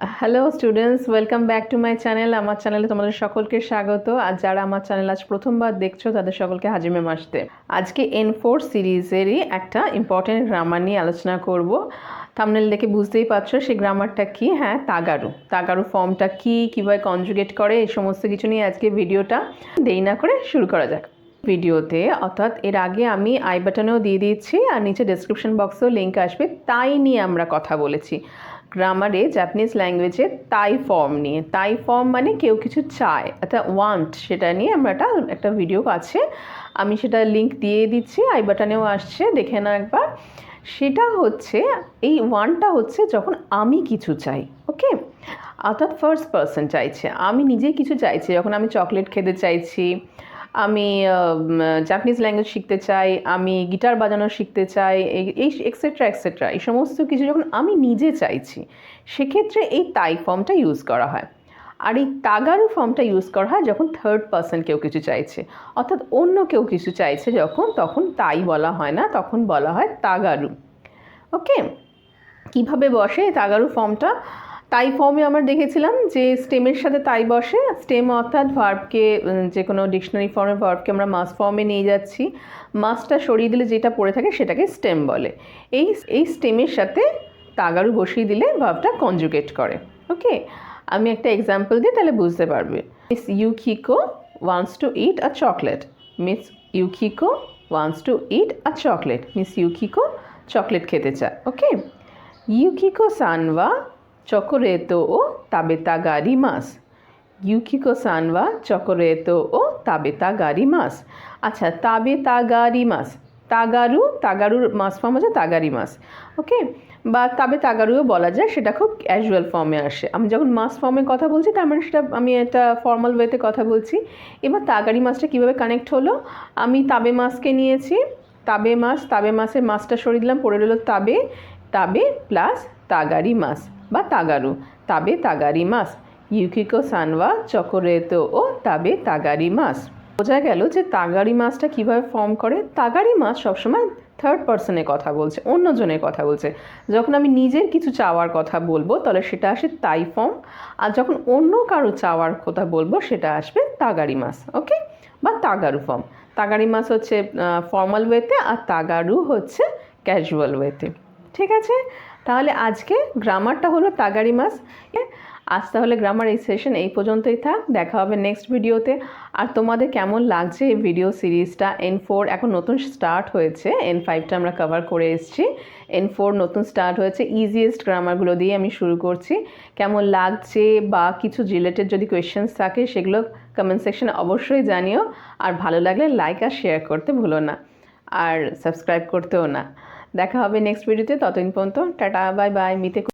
Hello students, welcome back to my channel. আমার চ্যানেলে তোমাদের সকলকে স্বাগত। আর যারা আমার চ্যানেল আজ প্রথমবার দেখছো তাদের সকলকে হাজির মেম আসতে। আজকে N4 সিরিজেরই একটা ইম্পর্টেন্ট গ্রামার নিয়ে আলোচনা করব। থাম্বনেল দেখে বুঝতেই পারছো সেই গ্রামারটা কি। হ্যাঁ, তাগারু ফর্মটা কি, কীভাবে কনজুগেট করে, এই সমস্ত কিছু নিয়ে আজকে ভিডিওটা। দেরি না করে শুরু করা যাক। ভিডিওতে অর্থাৎ এর আগে আমি আই বাটনেও দিয়ে দিচ্ছি আর নিচে ডেসক্রিপশন বক্সেও লিঙ্ক আসবে, তাই নিয়ে আমরা কথা বলেছি। গ্রামারে জাপানিজ ল্যাঙ্গুয়েজে তাই ফর্ম নিয়ে। তাই ফর্ম মানে কেউ কিছু চায়, অর্থাৎ ওয়ান্ট, সেটা নিয়ে আমরা একটা ভিডিও আছে, আমি সেটা লিঙ্ক দিয়ে দিচ্ছি, আই বাটনেও আসছে, দেখে নাও একবার। সেটা হচ্ছে, এই ওয়ান্টটা হচ্ছে যখন আমি কিছু চাই, ওকে, অর্থাৎ ফার্স্ট পারসন চাইছে, আমি নিজেই কিছু চাইছি। যখন আমি চকলেট খেতে চাইছি, আমি জাপানিজ ল্যাঙ্গুয়েজ শিখতে চাই, আমি গিটার বাজানো শিখতে চাই, এই এক্সেট্রা এক্সেট্রা, এই সমস্ত কিছু যখন আমি নিজে চাইছি, সেক্ষেত্রে এই তাই ফর্মটা ইউজ করা হয়। আর এই তাগারু ফর্মটা ইউজ করা হয় যখন থার্ড পারসন কেউ কিছু চাইছে, অর্থাৎ অন্য কেউ কিছু চাইছে যখন, তখন তাই বলা হয় না, তখন বলা হয় তাগারু। ওকে, কিভাবে বসে তাগারু ফর্মটা? তাই ফর্মে আমরা দেখেছিলাম যে স্টেমের সাথে তাই বসে। স্টেম অর্থাৎ ভার্বকে, যে কোনো ডিকশনারি ফর্মে ভার্বকে আমরা মাস ফর্মে নিয়ে যাচ্ছি, মাসটা সরিয়ে দিলে যেটা পড়ে থাকে সেটাকে স্টেম বলে। এই স্টেমের সাথে তাগারু বসিয়ে দিলে ভার্বটা কনজুগেট করে। ওকে, আমি একটা এক্সাম্পল দিই, তাহলে বুঝতে পারবে। Miss Yukiko wants to eat a chocolate. Miss Yukiko wants to eat a chocolate. Miss Yukiko chocolate খেতে চায়। ওকে, ইউকিকো-সান ওয়া চকোরেটো ও তাবেতা গারিমাস। ইউকিকো-সান ওয়া চকোরেটো ও তাবেতা গারিমাস। আচ্ছা, তাবেতা গারিমাস, তাগারুর মাস ফর্ম হচ্ছে তাগারিমাস। ওকে, বা তাবে তাগারুও বলা যায়, সেটা খুব ক্যাজুয়াল ফর্মে আসে। আমি যখন মাস ফর্মে কথা বলছি তার মানে সেটা আমি একটা ফর্মাল ওয়েতে কথা বলছি। এবার তাগারি মাসটা কীভাবে কানেক্ট হলো? আমি তাবে মাসকে নিয়েছি, তাবে মাসের মাসটা সরিয়ে দিলাম, পড়ে রইল তাবে প্লাস তাগারি মাস বা তাগারু, তাবে তাগারি মাস। ইউকিকো-সান ওয়া চকোরেতো ও তাবে তাগারি মাস। বোঝা গেল যে তাগারি মাসটা কীভাবে ফর্ম করে। তাগারি মাস সবসময় থার্ড পার্সনের কথা বলছে, অন্যজনের কথা বলছে। যখন আমি নিজের কিছু চাওয়ার কথা বলবো তাহলে সেটা আসে তাই ফর্ম, আর যখন অন্য কারো চাওয়ার কথা বলবো সেটা আসবে তাগারি মাস। ওকে, বা তাগারু ফর্ম। তাগারি মাস হচ্ছে ফর্মাল ওয়েতে, আর তাগারু হচ্ছে ক্যাজুয়াল ওয়েতে। ঠিক আছে, তাহলে আজকে গ্রামারটা হলো তাগারি মাস। আজ তাহলে গ্রামার এই সেশন এই পর্যন্তই থাক, দেখা হবে নেক্সট ভিডিওতে। আর তোমাদের কেমন লাগছে এই ভিডিও সিরিজটা? N4 এখন নতুন স্টার্ট হয়েছে, N5টা আমরা কভার করে এসেছি, N4 নতুন স্টার্ট হয়েছে। ইজিয়েস্ট গ্রামারগুলো দিয়ে আমি শুরু করছি। কেমন লাগছে বা কিছু রিলেটেড যদি কোয়েশ্চেন্স থাকে সেগুলো কমেন্ট সেকশনে অবশ্যই জানিও। আর ভালো লাগলে লাইক আর শেয়ার করতে ভুলো না, আর সাবস্ক্রাইব করতেও না। দেখা হবে নেক্সট ভিডিওতে, ততদিন পর্যন্ত টাটা, বাই বাই। মিতে।